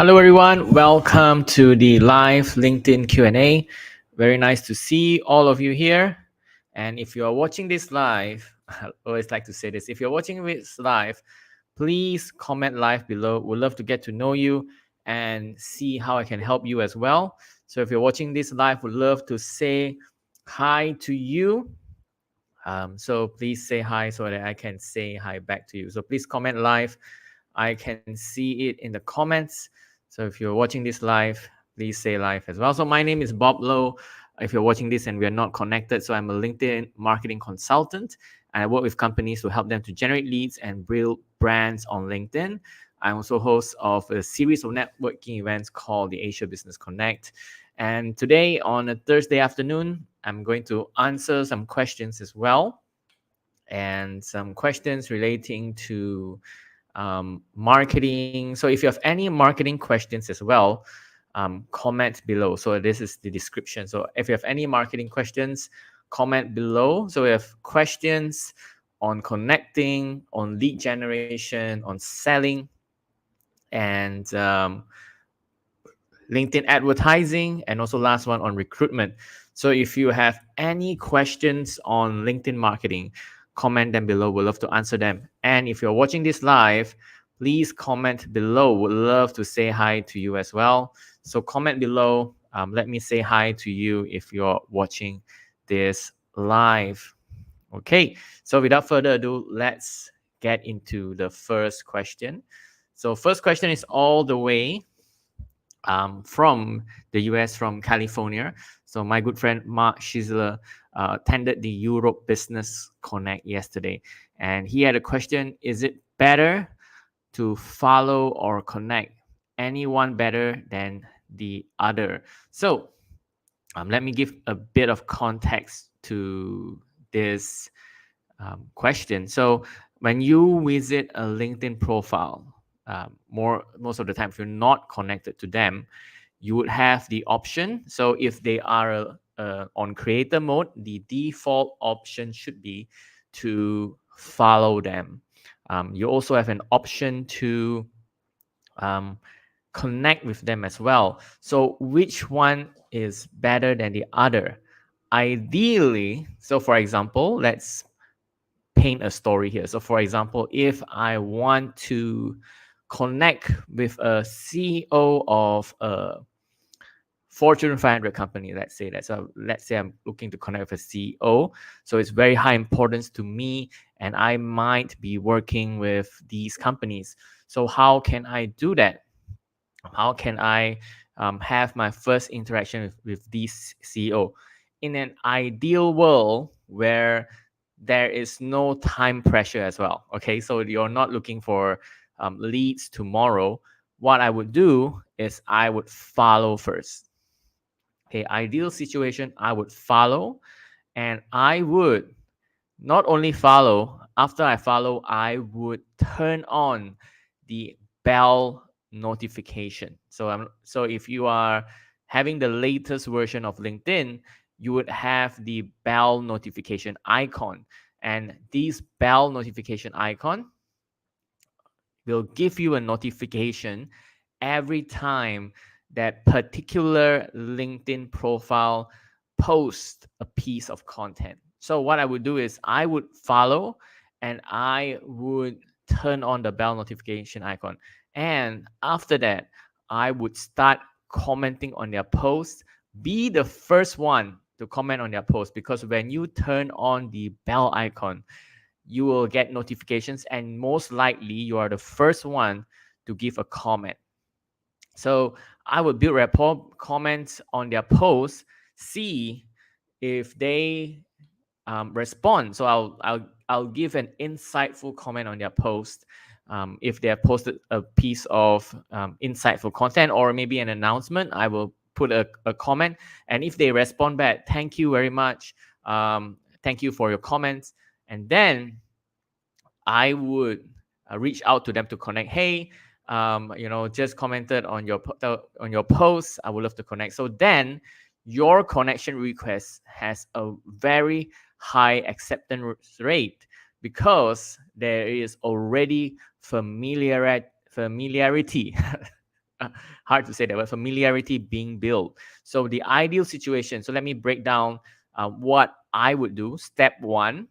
Hello everyone, welcome to the live LinkedIn Q&A. Very nice to see all of you here. And if you are watching this live, I always like to say this, if you're watching this live, please comment live below. We'd love to get to know you and see how I can help you as well. So if you're watching this live, we'd love to say hi to you. So please say hi so that I can say hi back to you. So please comment live. I can see it in the comments. So if you're watching this live, please say live as well. So my name is Bob Lowe. If you're watching this and we are not connected, so I'm a LinkedIn marketing consultant and I work with companies to help them to generate leads and build brands on LinkedIn. I'm also host of a series of networking events called the Asia Business Connect. And today on a Thursday afternoon, I'm going to answer some questions as well, and some questions relating to marketing. So if you have any marketing questions as well, comment below. So this is the description. So if you have any marketing questions, comment below. So we have questions on connecting, on lead generation, on selling, and LinkedIn advertising, and also last one on recruitment. So if you have any questions on LinkedIn marketing, comment them below. We'd love to answer them. And if you're watching this live, please comment below. Would love to say hi to you as well. So comment below. Let me say hi to you if you're watching this live. Okay, so without further ado, let's get into the first question. So first question is all the way from the US, from California. So my good friend Mark Schizler attended the Europe Business Connect yesterday, and he had a question: is it better to follow or connect? Anyone better than the other? So let me give a bit of context to this question. So when you visit a LinkedIn profile, most of the time, if you're not connected to them, you would have the option. So if they are on creator mode, the default option should be to follow them. You also have an option to connect with them as well. So which one is better than the other? Ideally, so for example, let's paint a story here. So for example, if I want to connect with a CEO of a Fortune 500 company, let's say that. So let's say I'm looking to connect with a CEO. So it's very high importance to me, and I might be working with these companies. So how can I do that? How can I have my first interaction with this CEO? In an ideal world where there is no time pressure as well. Okay, so you're not looking for leads tomorrow. What I would do is I would follow first. Okay, ideal situation, I would follow, and I would not only follow, after I follow, I would turn on the bell notification. So if you are having the latest version of LinkedIn, you would have the bell notification icon. And this bell notification icon will give you a notification every time that particular LinkedIn profile posts a piece of content. So what I would do is I would follow and I would turn on the bell notification icon. And after that, I would start commenting on their posts. Be the first one to comment on their post, because when you turn on the bell icon, you will get notifications, and most likely you are the first one to give a comment. So I will build rapport, comment on their posts, see if they respond. So I'll give an insightful comment on their post. If they have posted a piece of insightful content or maybe an announcement, I will put a comment. And if they respond back, thank you very much. Thank you for your comments. And then I would reach out to them to connect. Hey, just commented on your post. I would love to connect. So then your connection request has a very high acceptance rate, because there is already familiarity hard to say that, but familiarity being built. So the ideal situation, so let me break down what I would do. Step 1,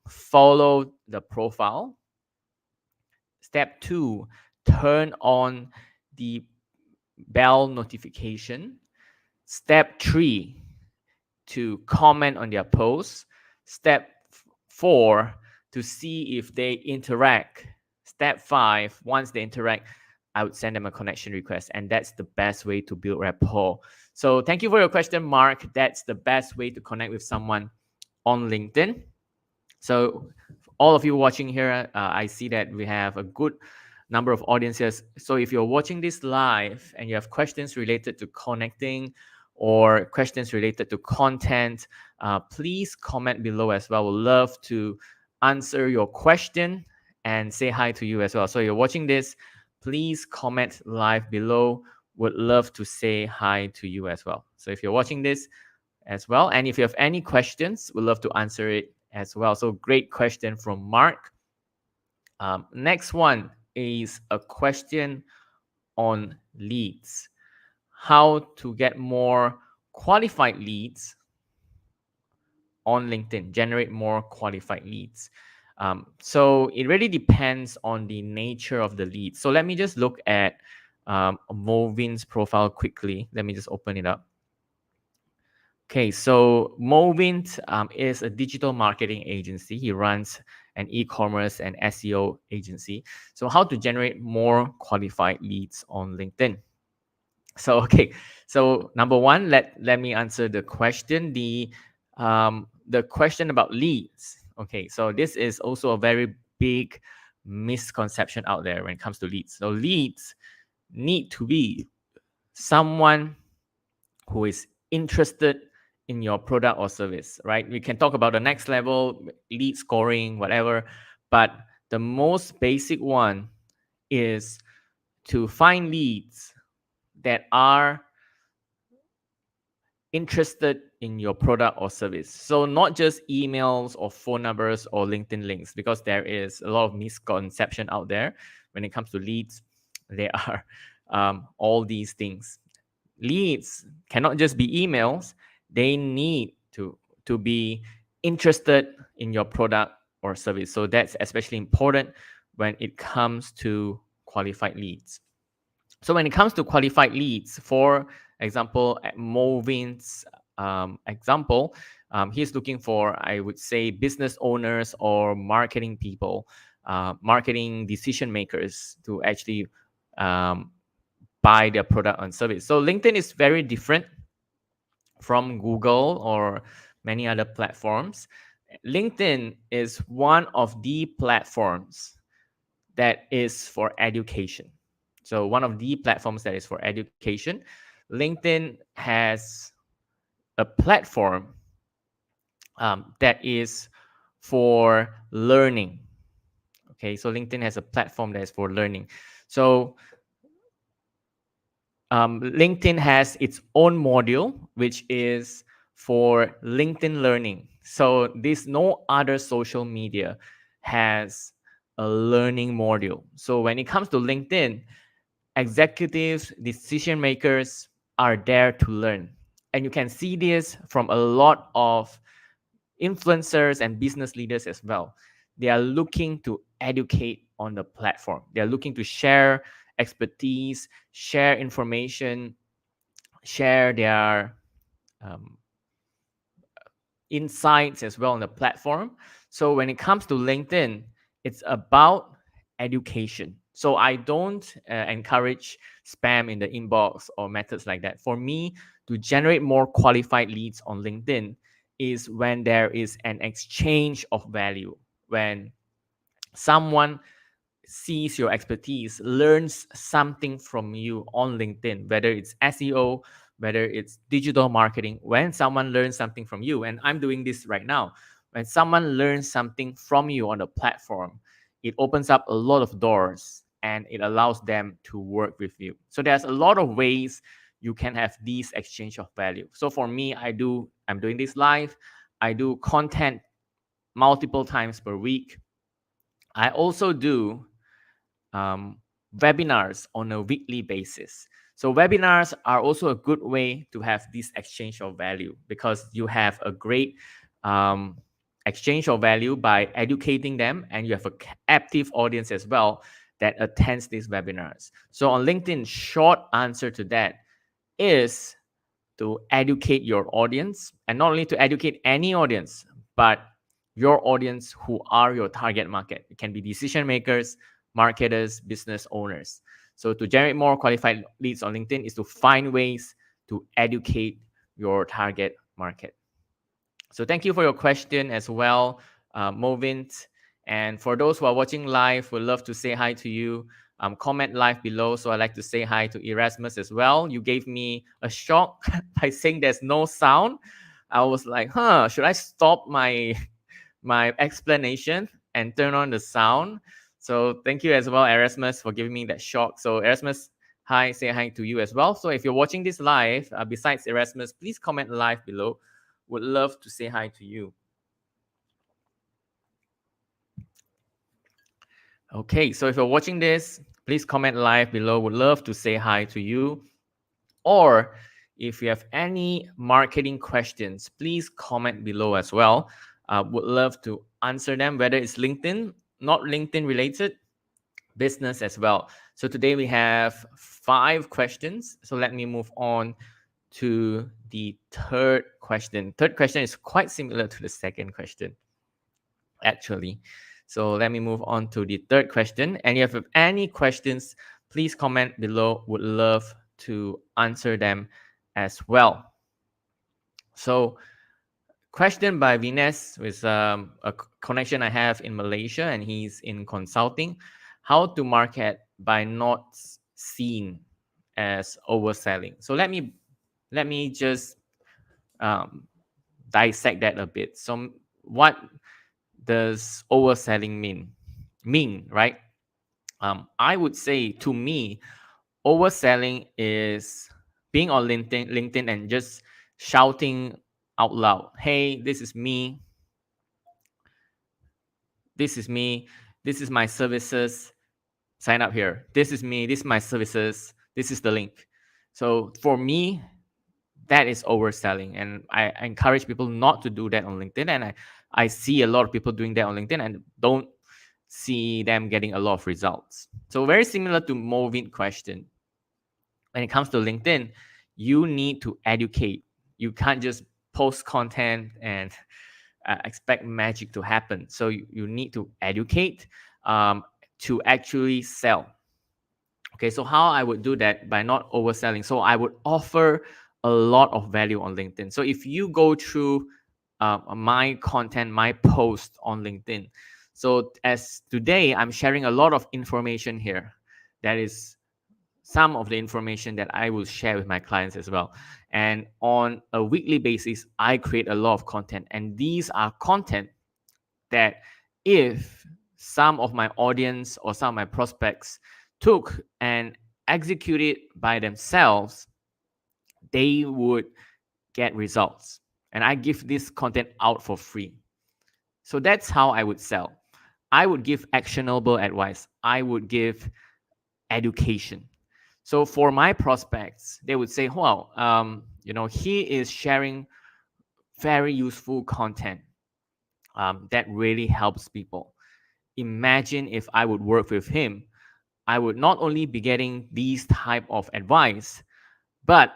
follow the profile. Step 2, turn on the bell notification. Step 3, to comment on their posts. Step 4, to see if they interact. Step 5, once they interact, I would send them a connection request. And that's the best way to build rapport. So thank you for your question, Mark. That's the best way to connect with someone on LinkedIn. So all of you watching here, I see that we have a good number of audiences. So if you're watching this live and you have questions related to connecting or questions related to content, please comment below as well. We'd love to answer your question and say hi to you as well. So you're watching this, please comment live below. Would love to say hi to you as well. So if you're watching this as well, and if you have any questions, we'd love to answer it as well. So great question from Mark. Next one is a question on leads. How to get more qualified leads on LinkedIn, generate more qualified leads. So it really depends on the nature of the lead. So let me just look at Movin's profile quickly. Let me just open it up. Okay, so Movin is a digital marketing agency. He runs an e-commerce and SEO agency. So how to generate more qualified leads on LinkedIn? So okay, so number one, let me answer the question. The question about leads. Okay, so this is also a very big misconception out there when it comes to leads. So leads need to be someone who is interested in your product or service, right? We can talk about the next level, lead scoring, whatever, but the most basic one is to find leads that are interested in your product or service. So not just emails or phone numbers or LinkedIn links, because there is a lot of misconception out there when it comes to leads. They are all these things. Leads cannot just be emails. They need to be interested in your product or service. So that's especially important when it comes to qualified leads. So when it comes to qualified leads, for example, at Movin's example, he's looking for, I would say, business owners or marketing people, marketing decision makers to actually buy their product and service. So LinkedIn is very different from Google or many other platforms. LinkedIn is one of the platforms that is for education. So one of the platforms that is for education. LinkedIn has a platform that is for learning. Okay, so LinkedIn has a platform that is for learning. So LinkedIn has its own module, which is for LinkedIn Learning. So this no other social media has a learning module. So when it comes to LinkedIn, executives, decision makers are there to learn. And you can see this from a lot of influencers and business leaders as well. They are looking to educate on the platform. They're looking to share expertise, share information, share their insights as well on the platform. So when it comes to LinkedIn, it's about education. So I don't encourage spam in the inbox or methods like that. For me, to generate more qualified leads on LinkedIn is when there is an exchange of value, when someone sees your expertise, learns something from you on LinkedIn, whether it's SEO, whether it's digital marketing. When someone learns something from you, and I'm doing this right now, when someone learns something from you on the platform, it opens up a lot of doors and it allows them to work with you. So there's a lot of ways you can have these exchange of value. So for me, I'm doing this live. I do content multiple times per week. I also do webinars on a weekly basis. So webinars are also a good way to have this exchange of value, because you have a great um, exchange of value by educating them, and you have a active audience as well that attends these webinars. So on LinkedIn, short answer to that is to educate your audience, and not only to educate any audience, but your audience who are your target market. It can be decision makers, marketers, business owners. So to generate more qualified leads on LinkedIn is to find ways to educate your target market. So thank you for your question as well, Movint. And for those who are watching live, would love to say hi to you. Comment live below. So I'd like to say hi to Erasmus as well. You gave me a shock by saying there's no sound. I was like, should I stop my explanation and turn on the sound? So thank you as well, Erasmus, for giving me that shock. So Erasmus, hi, say hi to you as well. So if you're watching this live, besides Erasmus, please comment live below. Would love to say hi to you. Okay, so if you're watching this, please comment live below. Would love to say hi to you. Or if you have any marketing questions, please comment below as well. Would love to answer them, whether it's LinkedIn, not LinkedIn related, business as well. So today we have 5 questions. So let me move on to the third question. Third question is quite similar to the second question, actually. So let me move on to the third question. And if you have any questions, please comment below. Would love to answer them as well. So question by Vines with a connection I have in Malaysia, and he's in consulting. How to market by not seen as overselling. So let me just dissect that a bit. So what does overselling mean, right? I would say, to me, overselling is being on LinkedIn and just shouting out loud, hey, this is me, this is me, this is my services, sign up here, this is me, this is my services, this is the link. So for me, that is overselling, and I encourage people not to do that on LinkedIn. And I see a lot of people doing that on LinkedIn and don't see them getting a lot of results. So very similar to Movin question. When it comes to LinkedIn, you need to educate. You can't just post content and expect magic to happen. So you need to educate to actually sell. Okay, so how I would do that? By not overselling. So I would offer a lot of value on LinkedIn. So if you go through my content, my post on LinkedIn, so as today, I'm sharing a lot of information here. That is some of the information that I will share with my clients as well. And on a weekly basis, I create a lot of content. And these are content that if some of my audience or some of my prospects took and executed by themselves, they would get results. And I give this content out for free. So that's how I would sell. I would give actionable advice. I would give education. So for my prospects, they would say, "Wow, he is sharing very useful content that really helps people. Imagine if I would work with him, I would not only be getting these type of advice, but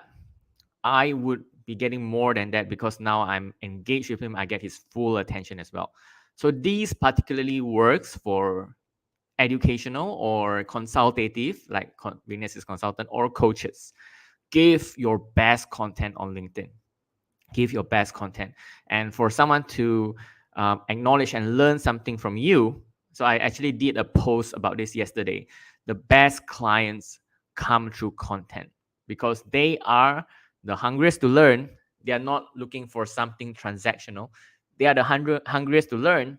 I would be getting more than that, because now I'm engaged with him. I get his full attention as well." So these particularly works for educational or consultative, like Venus is consultant, or coaches. Give your best content on LinkedIn. Give your best content. And for someone to acknowledge and learn something from you, so I actually did a post about this yesterday. The best clients come through content, because they are the hungriest to learn. They are not looking for something transactional. They are the hungriest to learn,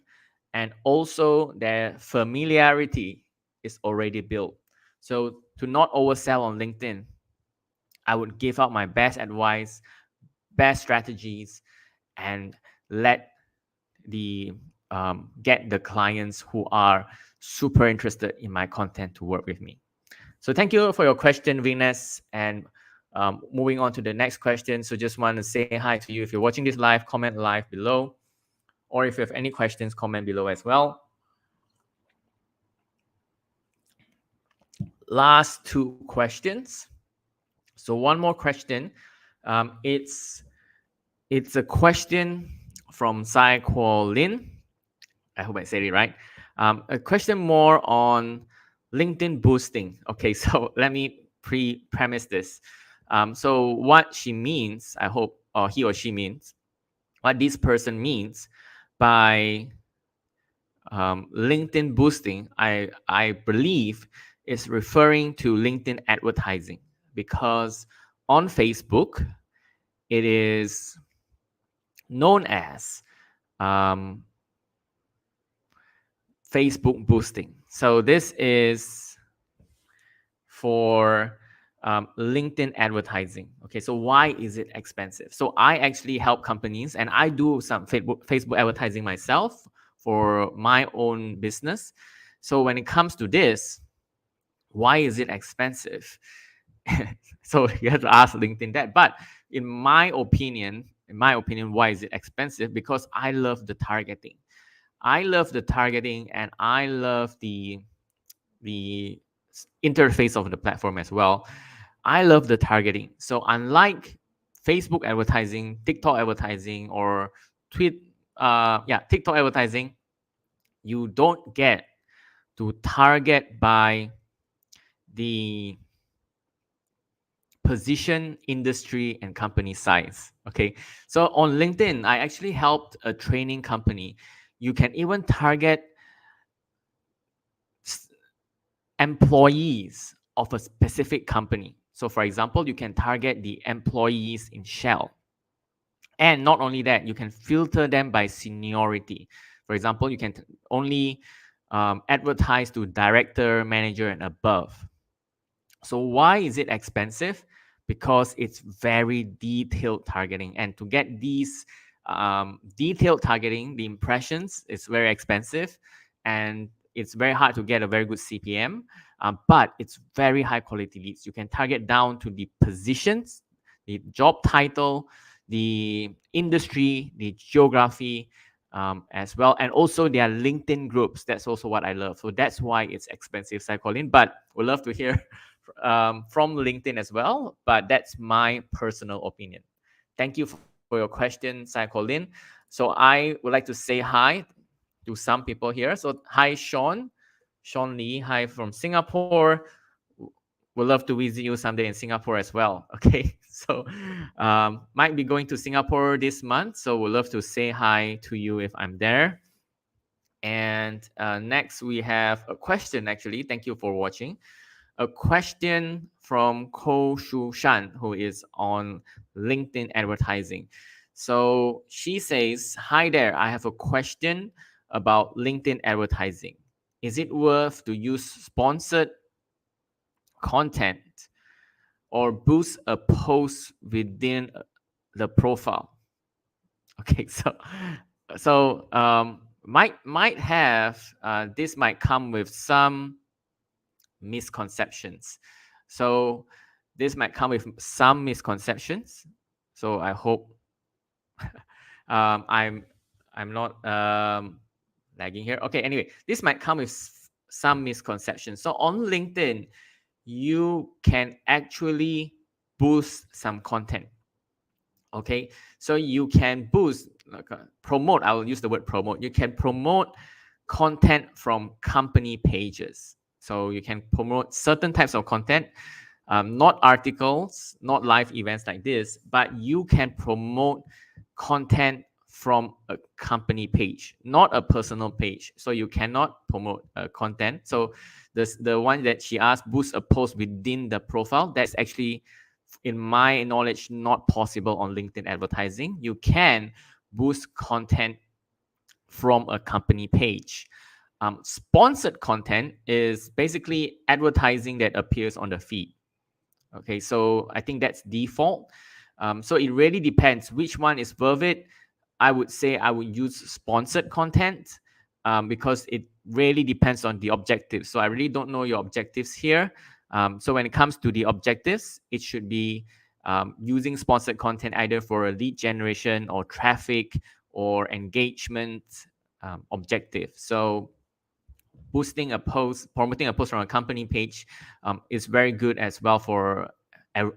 and also their familiarity is already built. So to not oversell on LinkedIn, I would give out my best advice, best strategies, and let the get the clients who are super interested in my content to work with me. So thank you for your question, Venus. And moving on to the next question. So just want to say hi to you. If you're watching this live, comment live below. Or if you have any questions, comment below as well. Last two questions. So one more question. It's a question from Sai Kuo Lin. I hope I said it right. A question more on LinkedIn boosting. Okay, so let me premise this. So what she means, I hope, or he or she means, what this person means by LinkedIn boosting, I believe is referring to LinkedIn advertising, because on Facebook, it is known as Facebook boosting. So this is for LinkedIn advertising. Okay, so why is it expensive? So I actually help companies, and I do some Facebook advertising myself for my own business. So when it comes to this, why is it expensive? So you have to ask LinkedIn that. But in my opinion, why is it expensive? Because I love the targeting. I love the targeting, and I love the interface of the platform as well. I love the targeting. So unlike Facebook advertising, TikTok advertising, or TikTok advertising, you don't get to target by the position, industry, and company size. Okay, so on LinkedIn, I actually helped a training company. You can even target employees of a specific company. So, for example, you can target the employees in Shell. And not only that, you can filter them by seniority. For example, you can only advertise to director, manager, and above. So why is it expensive? Because it's very detailed targeting. And to get these detailed targeting, the impressions, is very expensive. And it's very hard to get a very good CPM. But it's very high quality leads. You can target down to the positions, the job title, the industry, the geography, as well, and also their LinkedIn groups. That's also what I love. So that's why it's expensive, Psycholin. But we'd love to hear from LinkedIn as well. But that's my personal opinion. Thank you for your question, Psycholin. So I would like to say hi to some people here. So hi, Sean Lee. Hi from Singapore. We'd love to visit you someday in Singapore as well. Okay, so might be going to Singapore this month, so we'd love to say hi to you if I'm there. And next we have a question. Actually, thank you for watching. A question from Ko Shu Shan, who is on LinkedIn advertising. So she says, "Hi there, I have a question about LinkedIn advertising. Is it worth to use sponsored content or boost a post within the profile?" Okay, so might have this might come with some misconceptions. So this might come with some misconceptions. So I hope I'm not lagging here. Okay, anyway, this might come with some misconceptions. So on LinkedIn, you can actually boost some content. Okay, so you can boost, promote. I will use the word promote. You can promote content from company pages. So you can promote certain types of content, not articles, not live events like this, but you can promote content from a company page, not a personal page. So you cannot promote content. So the one that she asked, boost a post within the profile, that's actually, in my knowledge, not possible on LinkedIn advertising. You can boost content from a company page. Sponsored content is basically advertising that appears on the feed. Okay, so I think that's default. So it really depends which one is worth it. I would say I would use sponsored content because it really depends on the objectives. So I really don't know your objectives here. So when it comes to the objectives, it should be using sponsored content either for a lead generation or traffic or engagement objective. So boosting a post, promoting a post from a company page is very good as well for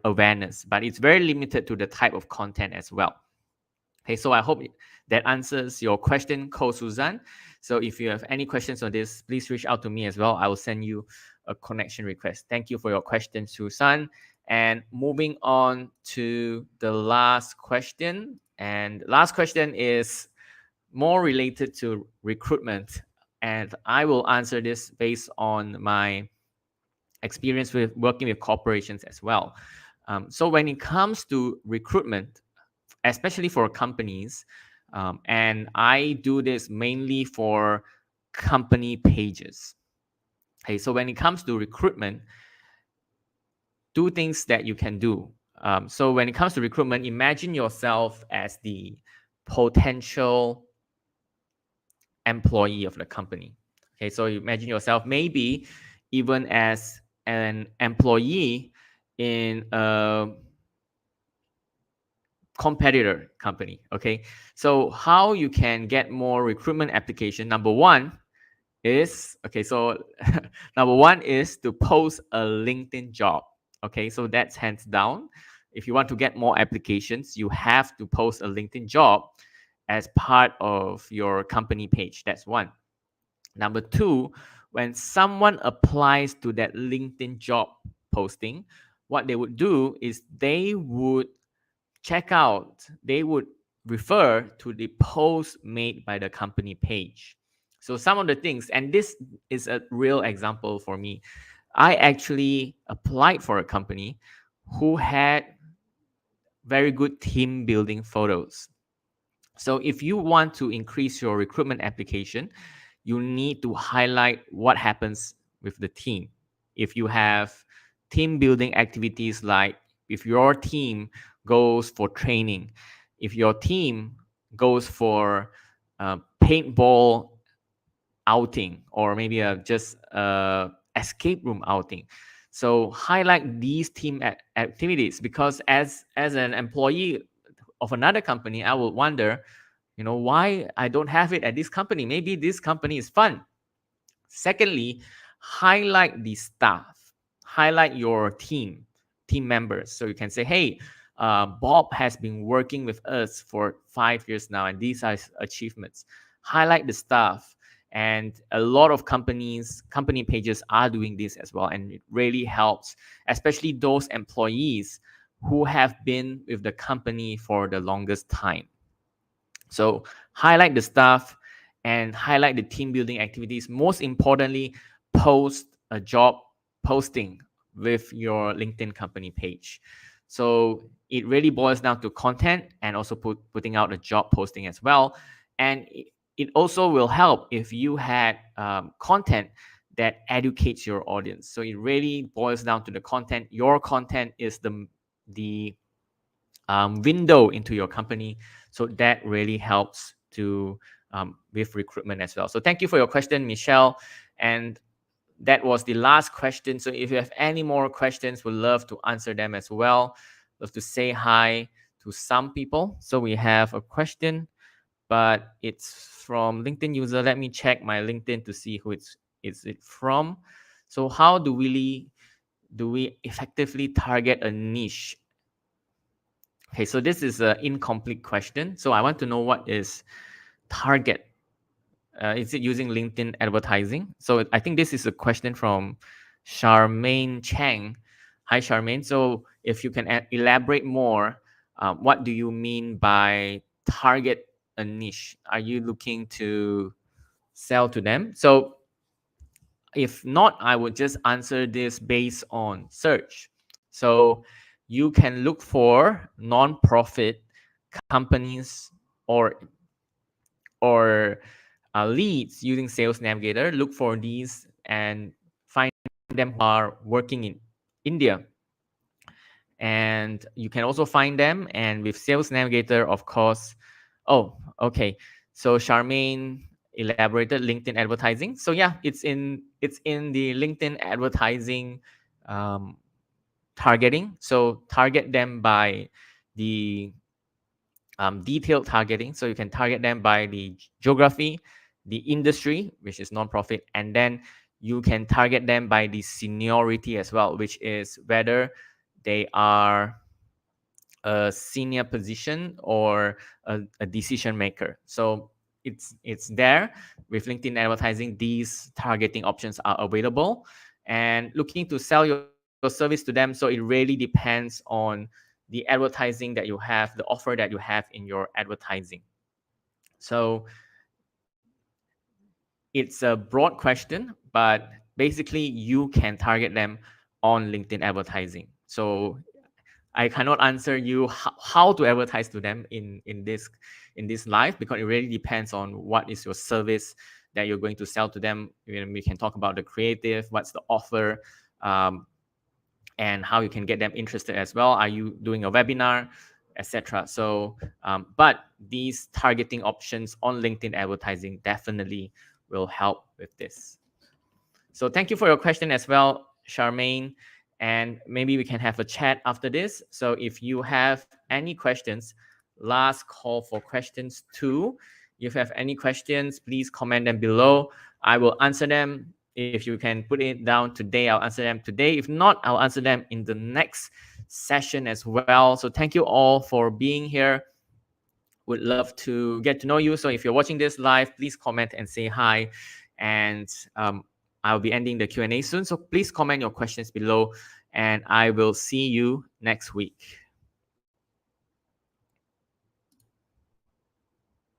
awareness, but it's very limited to the type of content as well. Okay, so I hope that answers your question, Ko Suzanne. So if you have any questions on this, please reach out to me as well. I will send you a connection request. Thank you for your question, Suzanne. And moving on to the last question. And last question is more related to recruitment. And I will answer this based on my experience with working with corporations as well. So when it comes to recruitment, especially for companies, and I do this mainly for company pages. Okay, so when it comes to recruitment, two things that you can do. So when it comes to recruitment, imagine yourself as the potential employee of the company. Okay, so imagine yourself maybe even as an employee in a competitor company. Okay, so how you can get more recruitment application? Number one is number one is to post a LinkedIn job. Okay, so that's hands down. If you want to get more applications, you have to post a LinkedIn job as part of your company page. That's one. Number two, when someone applies to that LinkedIn job posting, what they would do is they would they would refer to the post made by the company page. So some of the things, and this is a real example for me. I actually applied for a company who had very good team building photos. So if you want to increase your recruitment application, you need to highlight what happens with the team. If you have team building activities, like if your team goes for training, if your team goes for paintball outing, or maybe just escape room outing. So highlight these team activities, because as an employee of another company, I will wonder, why I don't have it at this company. Maybe this company is fun. Secondly, highlight the staff, highlight your team members. So you can say, hey, Bob has been working with us for 5 years now, and these are his achievements. Highlight the staff. And a lot of company pages are doing this as well. And it really helps, especially those employees who have been with the company for the longest time. So highlight the staff and highlight the team building activities. Most importantly, post a job posting with your LinkedIn company page. So it really boils down to content and also putting out a job posting as well. And it also will help if you had content that educates your audience. So it really boils down to the content. Your content is the window into your company. So that really helps to with recruitment as well. So thank you for your question, Michelle. And that was the last question. So if you have any more questions, we'd love to answer them as well. Love to say hi to some people. So we have a question, but it's from LinkedIn user. Let me check my LinkedIn to see who is it from. So how do we effectively target a niche? Okay, so this is an incomplete question. So I want to know what is target. Is it using LinkedIn advertising? So I think this is a question from Charmaine Chang. Hi, Charmaine. So if you can elaborate more, what do you mean by target a niche? Are you looking to sell to them? So if not, I would just answer this based on search. So you can look for non-profit companies or leads using Sales Navigator. Look for these and find them who are working in India. And you can also find them. And with Sales Navigator, of course. Oh, okay. So Charmaine elaborated LinkedIn advertising. So yeah, it's in the LinkedIn advertising targeting. So target them by the detailed targeting. So you can target them by the geography, the industry, which is nonprofit, and then you can target them by the seniority as well, which is whether they are a senior position or a decision maker. So it's there with LinkedIn advertising. These targeting options are available, and looking to sell your service to them. So it really depends on the advertising that you have, the offer that you have in your advertising. So it's a broad question, but basically you can target them on LinkedIn advertising. So I cannot answer you how to advertise to them in this live, because it really depends on what is your service that you're going to sell to them. We can talk about the creative, what's the offer, and how you can get them interested as well. Are you doing a webinar, etc.? So, but these targeting options on LinkedIn advertising definitely will help with this. So thank you for your question as well, Charmaine. And maybe we can have a chat after this. So if you have any questions, last call for questions too. If you have any questions, please comment them below. I will answer them. If you can put it down today, I'll answer them today. If not, I'll answer them in the next session as well. So thank you all for being here. Would love to get to know you. So if you're watching this live, please comment and say hi. And I'll be ending the Q&A soon. So please comment your questions below, and I will see you next week.